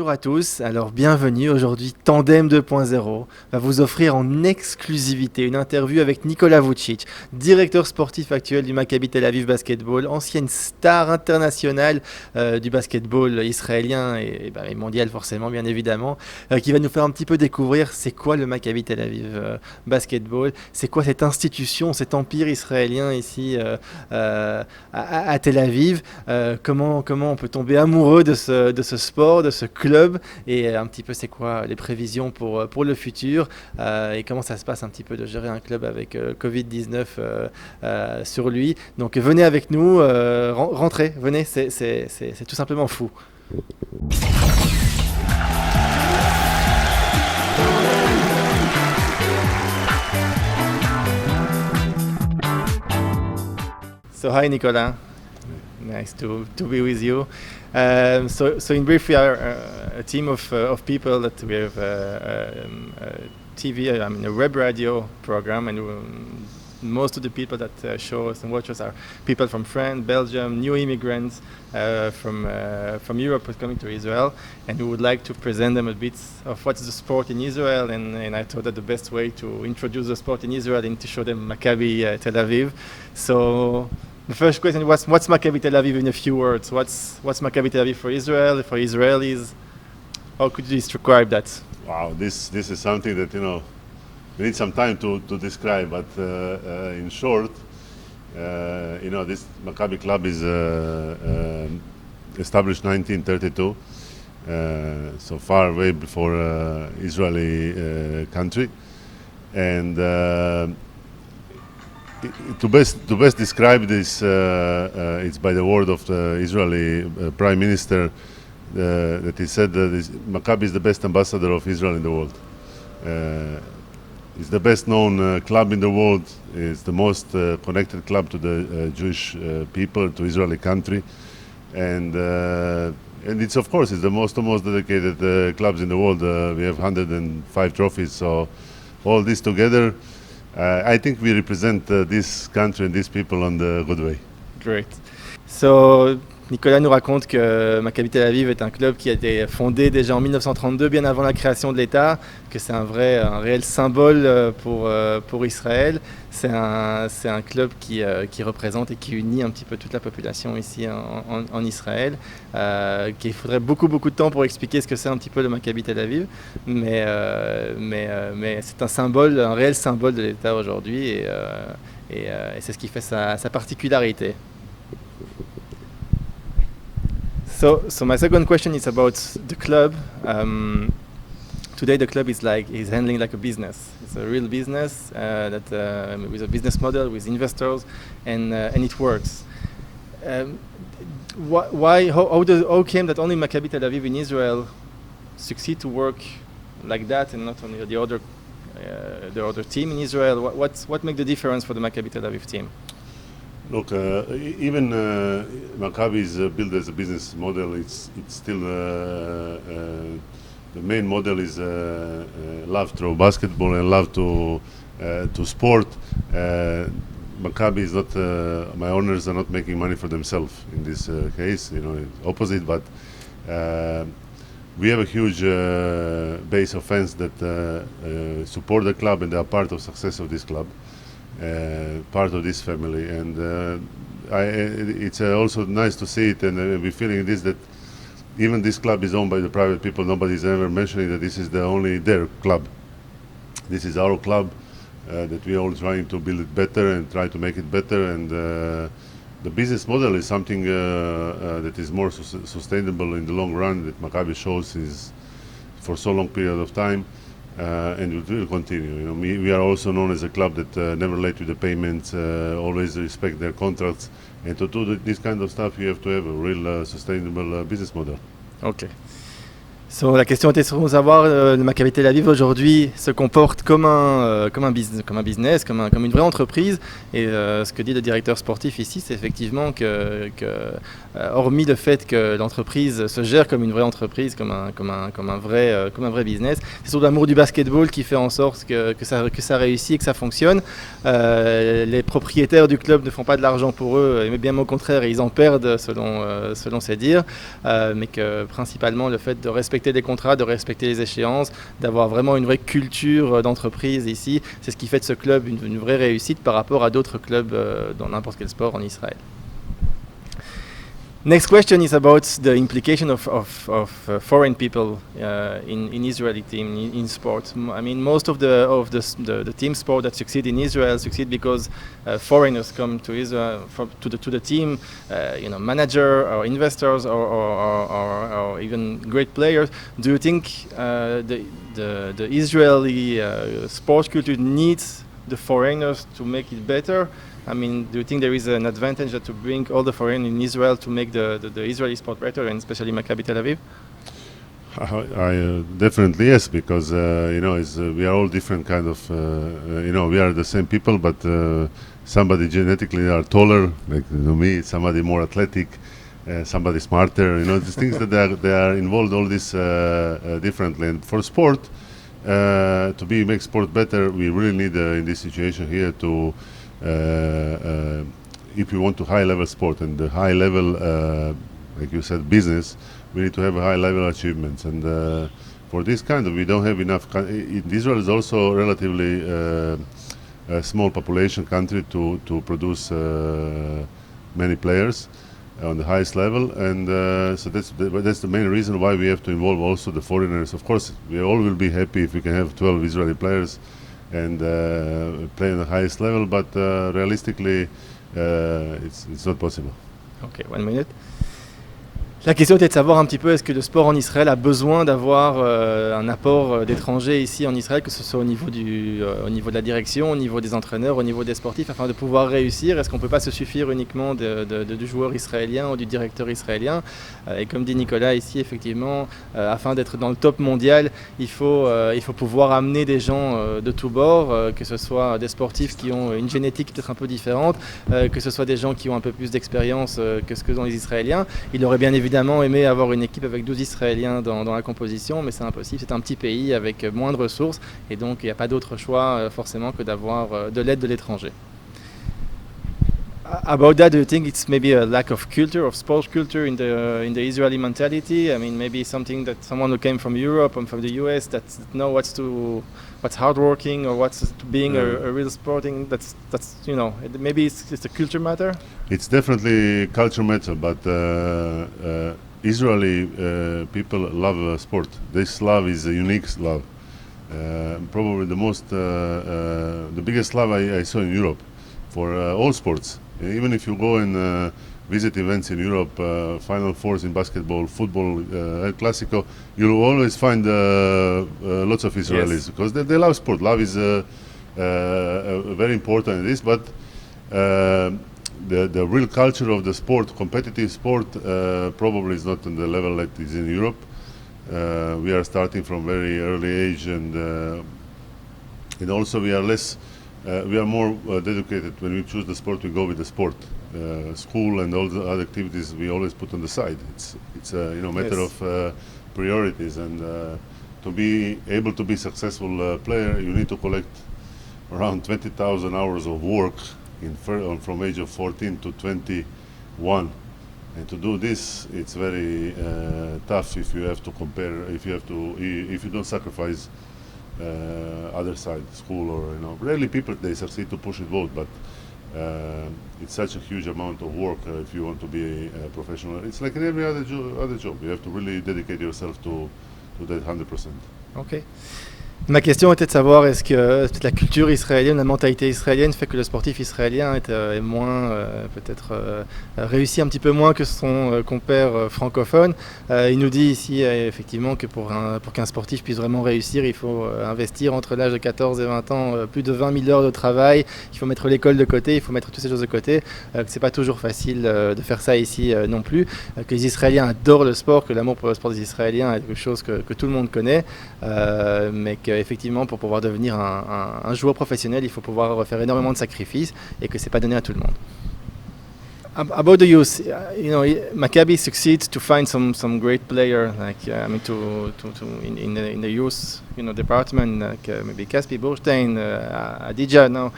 Bonjour à tous, alors bienvenue. Aujourd'hui, Tandem 2.0 va vous offrir en exclusivité une interview avec Nikola Vucic, directeur sportif actuel du Maccabi Tel Aviv Basketball, ancienne star internationale du basketball israélien et mondial forcément bien évidemment, qui va nous faire un petit peu découvrir c'est quoi le Maccabi Tel Aviv Basketball, c'est quoi cette institution, cet empire israélien ici à Tel Aviv, comment on peut tomber amoureux de ce sport, de ce club, et un petit peu c'est quoi les prévisions pour le futur, et comment ça se passe un petit peu de gérer un club avec Covid-19 sur lui. Donc venez avec nous, rentrez, venez, c'est tout simplement fou. So hi Nicolas, nice to be with you. So in brief, we are a team of people that we have a TV, a web radio program, and most of the people that show us and watch us are people from France, Belgium, new immigrants from Europe coming to Israel, and we would like to present them a bit of what's the sport in Israel, and I thought that the best way to introduce the sport in Israel is to show them Maccabi Tel Aviv. So the first question was, what's Maccabi Tel Aviv in a few words? What's Maccabi Tel Aviv for Israel, for Israelis? How could you describe that? Wow, this is something that we need some time to describe. But in short, this Maccabi club is established 1932, so far way before Israeli country, and. To best describe this, it's by the word of the Israeli Prime Minister that he said that Maccabi is the best ambassador of Israel in the world. It's the best known club in the world. It's the most connected club to the Jewish people, to Israeli country, and it's of course it's the most dedicated clubs in the world. We have 105 trophies. So all this together. I think we represent this country and these people on the good way. Great. So, Nicolas nous raconte que Maccabi Tel Aviv est un club qui a été fondé déjà en 1932, bien avant la création de l'État, que c'est un réel symbole pour Israël. C'est un club qui représente et qui unit un petit peu toute la population ici en Israël. Qu'il faudrait beaucoup de temps pour expliquer ce que c'est un petit peu le Maccabi Tel Aviv, mais c'est un symbole, un réel symbole de l'État aujourd'hui, et c'est ce qui fait sa particularité. So my second question is about the club. Today the club is handling like a business. It's a real business with a business model, with investors, and it works. How came that only Maccabi Tel Aviv in Israel succeed to work like that, and not only the other team in Israel? What makes the difference for the Maccabi Tel Aviv team? Look, even Maccabi is built as a business model. It's still the main model is love to basketball and love to sport. Maccabi is not. My owners are not making money for themselves in this case. Opposite, but we have a huge base of fans that support the club and they are part of success of this club. Part of this family, and it's also nice to see it, and we're feeling this, that even this club is owned by the private people. Nobody's ever mentioning that this is only their club. This is our club, that we are all trying to build it better and try to make it better, and the business model is something that is more sustainable in the long run, that Maccabi shows is for so long period of time. And it will continue. We are also known as a club that never late with the payments, always respect their contracts, and to do this kind of stuff, you have to have a real sustainable business model. Okay. So, la question était de savoir le Maccabi Tel Aviv aujourd'hui se comporte comme un business, comme une vraie entreprise. Et ce que dit le directeur sportif ici, c'est effectivement que hormis le fait que l'entreprise se gère comme une vraie entreprise, comme un vrai business, c'est surtout l'amour du basketball qui fait en sorte que ça réussit et que ça fonctionne. Les propriétaires du club ne font pas de l'argent pour eux, mais bien au contraire, ils en perdent selon ses dires, mais que principalement le fait de respecter respecter les contrats, de respecter les échéances, d'avoir vraiment une vraie culture d'entreprise ici. C'est ce qui fait de ce club une vraie réussite par rapport à d'autres clubs dans n'importe quel sport en Israël. Next question is about the implication of foreign people in Israeli team in sport. I mean, most of the team sport that succeed in Israel succeed because foreigners come to Israel to the team, manager or investors or even great players. Do you think the Israeli sports culture needs the foreigners to make it better? I mean, do you think there is an advantage to bring all the foreigners in Israel to make the Israeli sport better, and especially Maccabi Tel Aviv? I definitely yes, because we are all different kind of we are the same people, but somebody genetically are taller, like me, somebody more athletic, somebody smarter. These things that they are involved all this differently. And for sport, to make sport better, we really need in this situation here to. If we want to high level sport and the high level, like you said, business, we need to have a high level achievements. And for this kind of, we don't have enough. Israel is also relatively a small population country to produce many players on the highest level, and so that's the main reason why we have to involve also the foreigners. Of course, we all will be happy if we can have 12 Israeli players and play on the highest level, but realistically, it's not possible. Okay, 1 minute. La question était de savoir un petit peu, est-ce que le sport en Israël a besoin d'avoir un apport d'étrangers ici en Israël, que ce soit au niveau de la direction, au niveau des entraîneurs, au niveau des sportifs, afin de pouvoir réussir. Est-ce qu'on ne peut pas se suffire uniquement du joueur israélien ou du directeur israélien? Et comme dit Nicolas ici, effectivement, afin d'être dans le top mondial, il faut pouvoir amener des gens de tous bords, que ce soit des sportifs qui ont une génétique peut-être un peu différente, que ce soit des gens qui ont un peu plus d'expérience que ce que ont les Israéliens. Il aurait bien évidemment aimé avoir une équipe avec 12 Israéliens dans la composition, mais c'est impossible, c'est un petit pays avec moins de ressources, et donc il n'y a pas d'autre choix forcément que d'avoir de l'aide de l'étranger. About that, do you think it's maybe a lack of culture, of sports culture in the Israeli mentality? I mean, maybe something that someone who came from Europe and from the US that know what's hardworking or what's being a real sporting. That's maybe it's a culture matter. It's definitely culture matter, but Israeli people love sport. This love is a unique love. Probably the biggest love I saw in Europe for all sports. Even if you go and visit events in Europe, Final Fours in basketball, football, El Clasico, you'll always find lots of Israelis, because they love sport. Love is very important in this, but the real culture of the sport, competitive sport, probably is not on the level that is in Europe. We are starting from very early age, and also we are less. We are more dedicated. When we choose the sport, we go with the sport. School and all the other activities we always put on the side. It's a matter of priorities, and to be able to be successful player, you need to collect around 20,000 hours of work from age of 14 to 21. And to do this, it's very tough if you have to compare. If you don't sacrifice other side, school or rarely people they succeed to push it both, but it's such a huge amount of work if you want to be a professional. It's like in every other job. You have to really dedicate yourself to that 100%. Okay. Ma question était de savoir, est-ce que la culture israélienne, la mentalité israélienne fait que le sportif israélien est moins, peut-être réussit un petit peu moins que son compère francophone. Il nous dit ici effectivement que pour qu'un sportif puisse vraiment réussir, il faut investir entre l'âge de 14 et 20 ans plus de 20 000 heures de travail, il faut mettre l'école de côté, il faut mettre toutes ces choses de côté, que c'est pas toujours facile de faire ça ici non plus, que les Israéliens adorent le sport, que l'amour pour le sport des Israéliens est quelque chose que tout le monde connaît, mais qu'effectivement pour pouvoir devenir un joueur professionnel, il faut pouvoir faire énormément de sacrifices et que c'est pas donné à tout le monde. About the youth, Maccabi succeeds to find some great player, like in the youth, department, like maybe Caspi Borstein, Adija. Now,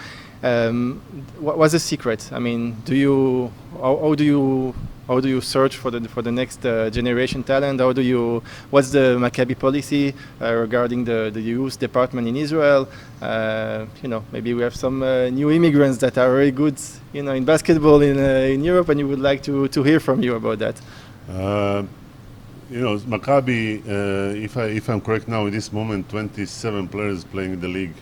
what was the secret? I mean, how do you How do you search for the next generation talent? What's the Maccabi policy regarding the youth department in Israel? Maybe we have some new immigrants that are very good, in basketball in Europe, and you would like to hear from you about that. Maccabi, if I'm correct now, in this moment, 27 players playing in the league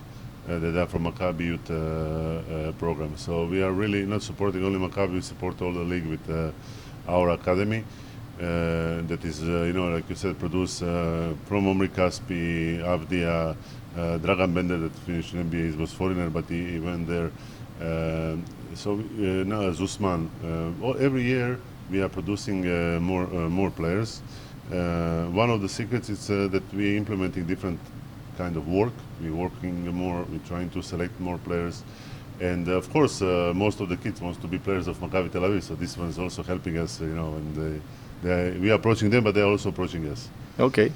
that are from Maccabi youth program. So we are really not supporting only Maccabi, we support all the league with our academy. That is, like you said, produced from Omri Caspi, Avdia, Dragan Bender that finished in NBA, he was foreigner, but he went there. Now Zusman. Every year we are producing more players. One of the secrets is that we're implementing different kind of work. We're working more, we're trying to select more players. And of course, most of the kids want to be players of Maccabi Tel Aviv, so this one is also helping us, and we are approaching them, but they are also approaching us. Okay.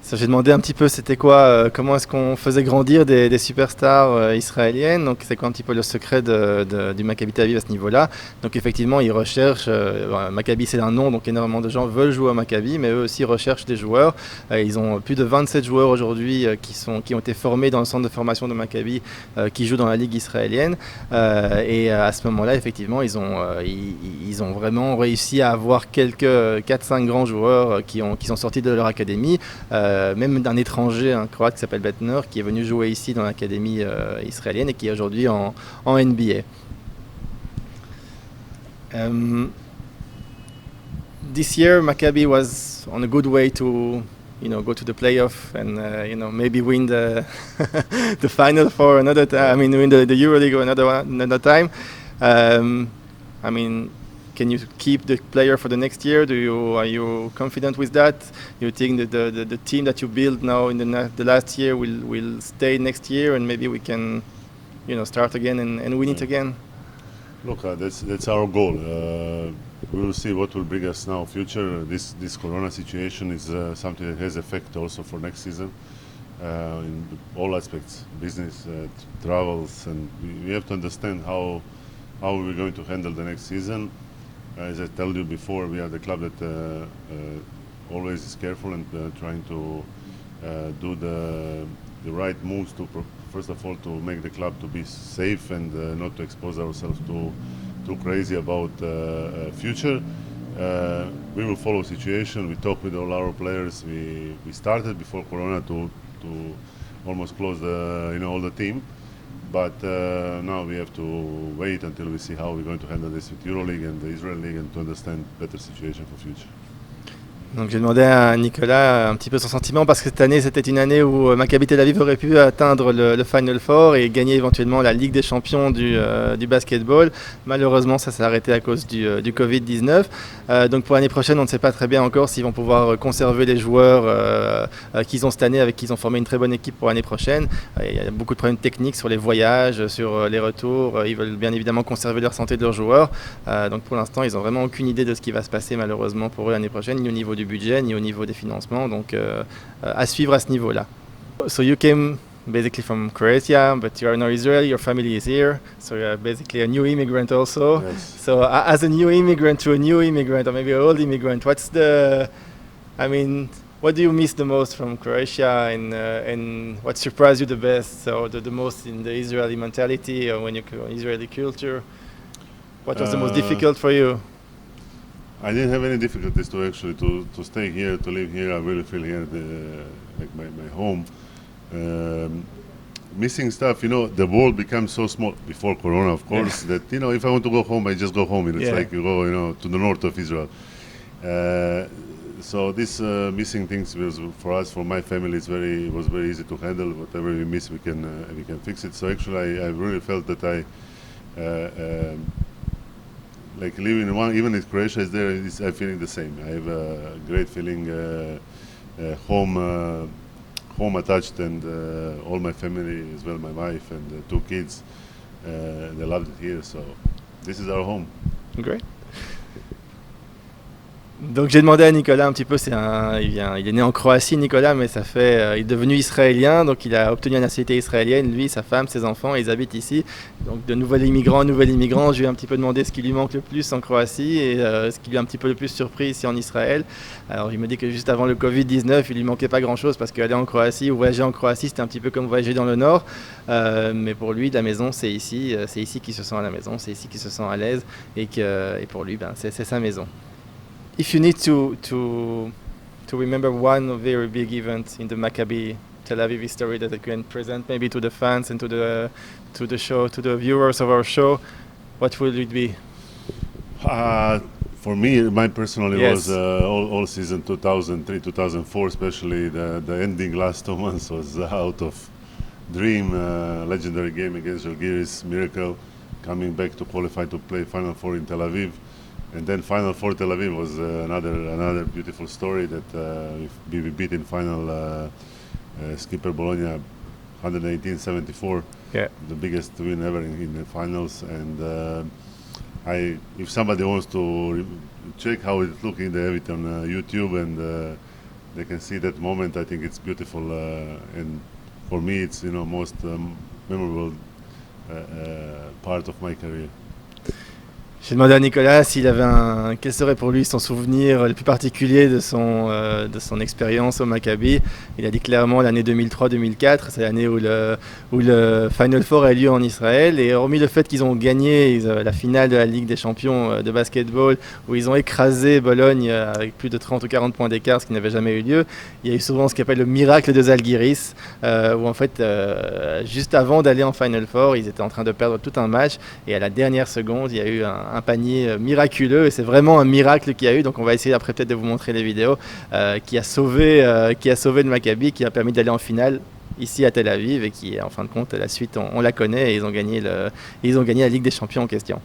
Ça, j'ai demandé un petit peu c'était quoi, comment est-ce qu'on faisait grandir des superstars israéliennes, donc c'est quoi un petit peu le secret du Maccabi Tel Aviv à ce niveau-là. Donc effectivement ils recherchent, Maccabi c'est un nom, donc énormément de gens veulent jouer à Maccabi, mais eux aussi recherchent des joueurs. Ils ont plus de 27 joueurs aujourd'hui qui ont été formés dans le centre de formation de Maccabi, qui jouent dans la ligue israélienne, et à ce moment-là effectivement ils ont vraiment réussi à avoir quelques 4-5 grands joueurs qui sont sortis de leur académie. Même d'un étranger, un croate qui s'appelle Bettner, qui est venu jouer ici dans l'académie israélienne et qui est aujourd'hui en NBA. This year, Maccabi was on a good way to, go to the playoff and maybe win the the Final Four another time. I mean, win the EuroLeague another time. Can you keep the player for the next year? Are you confident with that? You think that the team that you build now in the last year will stay next year, and maybe we can, start again and win it again? Look, that's our goal. We will see what will bring us now future. This Corona situation is something that has effect also for next season in all aspects, business, travels, and we have to understand how we're going to handle the next season. As I told you before, we are the club that always is careful and trying to do the right moves to, first of all, to make the club to be safe and not to expose ourselves too crazy about future. We will follow situation. We talk with all our players. We started before Corona to almost close all the team. But now we have to wait until we see how we're going to handle this with EuroLeague and the Israel League and to understand better situation for future. Donc j'ai demandé à Nicolas un petit peu son sentiment parce que cette année c'était une année où Maccabi Tel Aviv aurait pu atteindre le Final Four et gagner éventuellement la Ligue des Champions du basketball. Malheureusement ça s'est arrêté à cause du Covid-19. Donc pour l'année prochaine on ne sait pas très bien encore s'ils vont pouvoir conserver les joueurs qu'ils ont cette année, avec qui ils ont formé une très bonne équipe pour l'année prochaine. Il y a beaucoup de problèmes techniques sur les voyages, sur les retours. Ils veulent bien évidemment conserver leur santé de leurs joueurs. Donc pour l'instant ils n'ont vraiment aucune idée de ce qui va se passer malheureusement pour eux l'année prochaine, ni au niveau du budget ni au niveau des financements, donc à suivre à ce niveau-là. So you came basically from Croatia, but you are now Israeli, your family is here, so you're basically a new immigrant also. Yes. So as a new immigrant to a new immigrant, or maybe an old immigrant, what do you miss the most from Croatia, and what surprised you the best, so the most in the Israeli mentality, or when you Israeli culture? What was the most difficult for you? I didn't have any difficulties to stay here, to live here. I really feel here like my home. Missing stuff, the world becomes so small before Corona, of course, that if I want to go home, I just go home. It's like you go, to the north of Israel. So this missing things was for us, for my family, was very easy to handle. Whatever we miss, we can fix it. So actually, I really felt that I. Like living in even if Croatia is there, I'm feeling the same. I have a great feeling, home attached, and all my family as well, my wife and 2 kids, they loved it here. So this is our home. Great. Donc j'ai demandé à Nicolas un petit peu, il est né en Croatie Nicolas, mais il est devenu israélien, donc il a obtenu la nationalité israélienne, lui, sa femme, ses enfants, ils habitent ici. Donc de nouvel immigrant, je lui ai un petit peu demandé ce qui lui manque le plus en Croatie et ce qui lui a un petit peu le plus surpris ici en Israël. Alors il me dit que juste avant le Covid-19, il lui manquait pas grand-chose parce qu'aller en Croatie ou voyager en Croatie, c'était un petit peu comme voyager dans le Nord. Mais pour lui, la maison, c'est ici qu'il se sent à la maison, c'est ici qu'il se sent à l'aise et pour lui, c'est sa maison. If you need to remember one very big event in the Maccabi Tel Aviv history that you can present maybe to the fans and to the show, to the viewers of our show, what will it be? For me, mine personally Yes. was all season 2003, 2004, especially the ending last 2 months was out of dream, legendary game against Žalgiris, miracle, coming back to qualify to play Final Four in Tel Aviv. And then Final Four Tel Aviv was another beautiful story that we beat in final Skipper Bologna 118-74, Yeah. the biggest win ever in the finals. And if somebody wants to check how it looked, they have it on YouTube and they can see that moment. I think it's beautiful, and for me, it's most memorable part of my career. J'ai demandé à Nicolas quel serait pour lui son souvenir le plus particulier de son expérience au Maccabi. Il a dit clairement l'année 2003-2004, c'est l'année où le Final Four a lieu en Israël. Et hormis le fait qu'ils ont gagné la finale de la Ligue des Champions de basketball, où ils ont écrasé Bologne avec plus de 30 ou 40 points d'écart, ce qui n'avait jamais eu lieu, il y a eu souvent ce qu'on appelle le miracle de Žalgiris, où en fait, juste avant d'aller en Final Four, ils étaient en train de perdre tout un match. Et à la dernière seconde, il y a eu un panier miraculeux et c'est vraiment un miracle qu'il y a eu, donc on va essayer après peut-être de vous montrer les vidéos qui a sauvé le Maccabi, qui a permis d'aller en finale ici à Tel Aviv et qui en fin de compte la suite on la connaît et ils ont gagné la Ligue des Champions en question.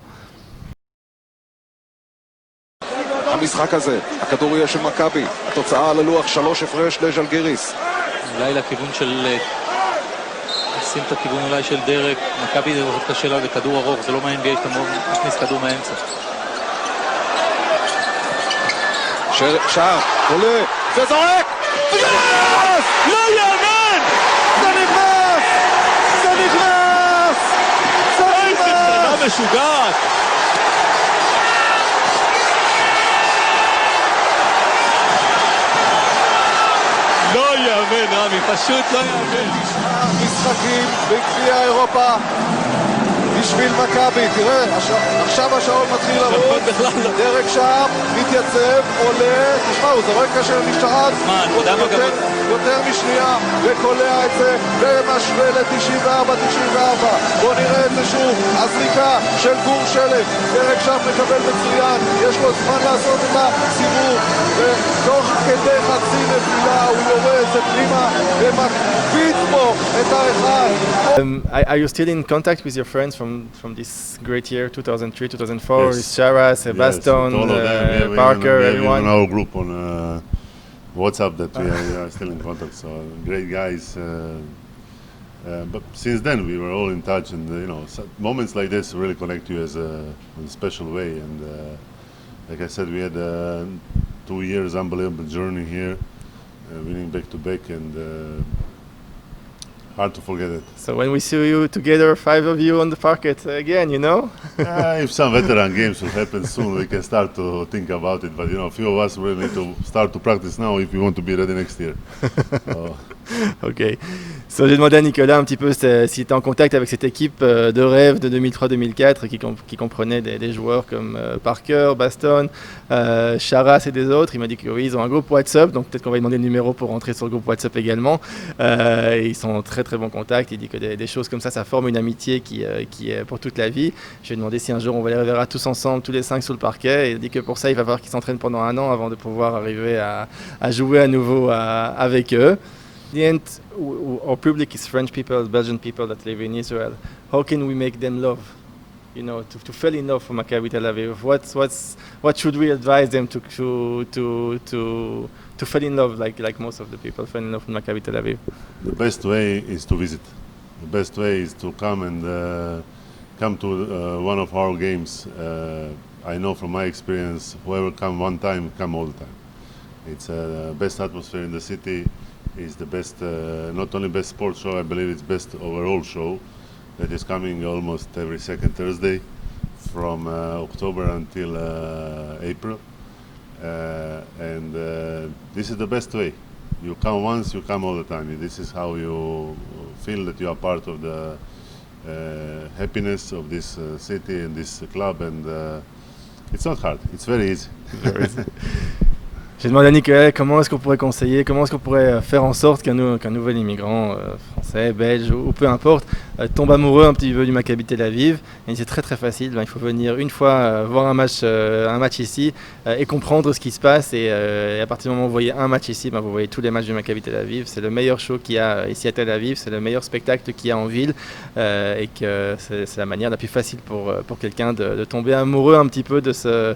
המשחק הזה, הכדור יהיה של מכבי, התוצאה על הלוח 3 הפרש לז'לגיריס. אולי לכיוון של שים את הכיוון אולי של דרק, מכבי זה מאוד קשה לה בכדור ארוך, זה לא מה-NBA שאתה מכניס כדור מהאמצע. שער, עולה, וזורק! נכנס! לא יאמן! זה נכנס! זה נכנס! זה נכנס! איזה משוגעת! לא יאמן, רמי, פשוט לא יאמן. משחקים בגביע אירופה בשביל מכבי. תראה, עכשיו השעון מתחיל לרוץ, דרק שם, מתייצב, עולה, תשמע, הוא זורק כאשר משתחת יותר משנייה וקולע את זה ומשווה ל-94-94. בוא נראה את זה שוב, הזריקה של גור שלג, דרק שם מקבל מצוין, יש לו זמן לעשות את הסיבוב ותוך כדי חצי נפילה הוא יורה את זה פנימה ומקפיץ פה את האחד. Are you still in contact with your friends from this great year 2003-2004? Yes. Shara, Sebastian, Yes, Parker, we have everyone? in our group on WhatsApp that we are still in contact. So great guys. But since then we were all in touch, and moments like this really connect you in a special way. And like I said, we had 2 years unbelievable journey here, winning back to back, and hard to forget it. So when we see you together, 5 of you on the parquet again, If some veteran games will happen soon, we can start to think about it. But a few of us really need to start to practice now if we want to be ready next year. Ok. So, j'ai demandé à Nicolas un petit peu s'il était en contact avec cette équipe de rêve de 2003-2004 qui comprenait des joueurs comme Parker, Baston, Charas et des autres. Il m'a dit que oui, ils ont un groupe WhatsApp, donc peut-être qu'on va lui demander le numéro pour rentrer sur le groupe WhatsApp également. Et ils sont en très très bon contact. Il dit que des choses comme ça forme une amitié qui est pour toute la vie. Je lui ai demandé si un jour on les reverra tous ensemble, tous les 5 sur le parquet. Et il dit que pour ça, il va falloir qu'ils s'entraînent pendant 1 an avant de pouvoir arriver à jouer à nouveau avec eux. In the end, our public is French people, Belgian people that live in Israel. How can we make them love? To fall in love for Maccabi Tel Aviv. What should we advise them to fall in love like most of the people fall in love with Maccabi Tel Aviv? The best way is to visit. The best way is to come to one of our games. I know from my experience, whoever come one time, come all the time. It's the best atmosphere in the city. It's the best, not only best sports show, I believe it's best overall show that is coming almost every second Thursday from October until April. And this is the best way. You come once, you come all the time. This is how you feel that you are part of the happiness of this city and this club, and it's not hard, it's very easy. J'ai demandé à Nicolas comment est-ce qu'on pourrait conseiller, comment est-ce qu'on pourrait faire en sorte qu'un nouvel immigrant français, belge ou peu importe tombe amoureux un petit peu du Maccabi Tel Aviv. Et c'est très très facile, il faut venir une fois voir un match ici et comprendre ce qui se passe, et à partir du moment où vous voyez un match ici, vous voyez tous les matchs du Maccabi Tel Aviv. C'est le meilleur show qu'il y a ici à Tel Aviv, c'est le meilleur spectacle qu'il y a en ville, et que c'est la manière la plus facile pour quelqu'un de tomber amoureux un petit peu de ce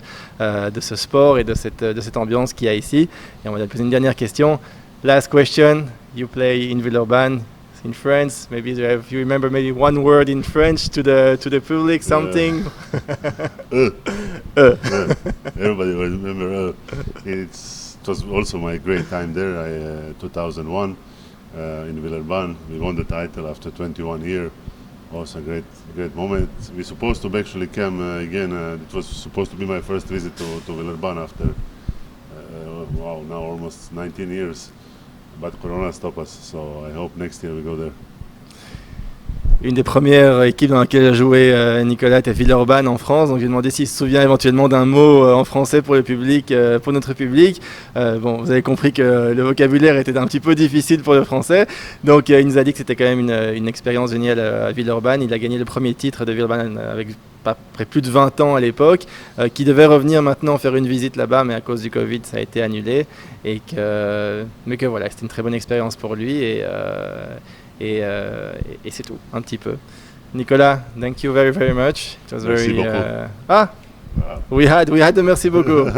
sport et de cette ambiance qu'il y a ici. Et on va poser une dernière question. Last question. You play in Villeurbanne, in France. Maybe if you remember maybe one word in French to the public, something. Everybody will remember. It was also my great time there. 2001 in Villeurbanne. We won the title after 21 years. Also a great moment. We're supposed to actually come again. It was supposed to be my first visit to Villeurbanne after now almost 19 years. But Corona stopped us, so I hope next year we go there. Une des premières équipes dans laquelle a joué Nicolas était Villeurbanne en France, donc j'ai demandé s'il se souvient éventuellement d'un mot en français pour le public, pour notre public. Bon, vous avez compris que le vocabulaire était un petit peu difficile pour le français, donc il nous a dit que c'était quand même une expérience géniale à Villeurbanne. Il a gagné le premier titre de Villeurbanne avec après plus de 20 ans à l'époque, qui devait revenir maintenant faire une visite là-bas, mais à cause du Covid ça a été annulé, mais que voilà, c'était une très bonne expérience pour lui, et c'est tout, un petit peu. Nicolas, thank you very, very much. It was Merci very. beaucoup. We had the merci beaucoup.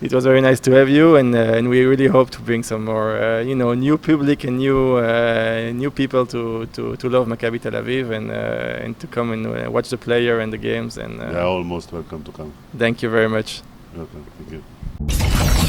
It was very nice to have you, and we really hope to bring some more, new public and new people to love Maccabi Tel Aviv, and to come and watch the player and the games. And They are almost welcome to come. thank you very much. Welcome. Thank you.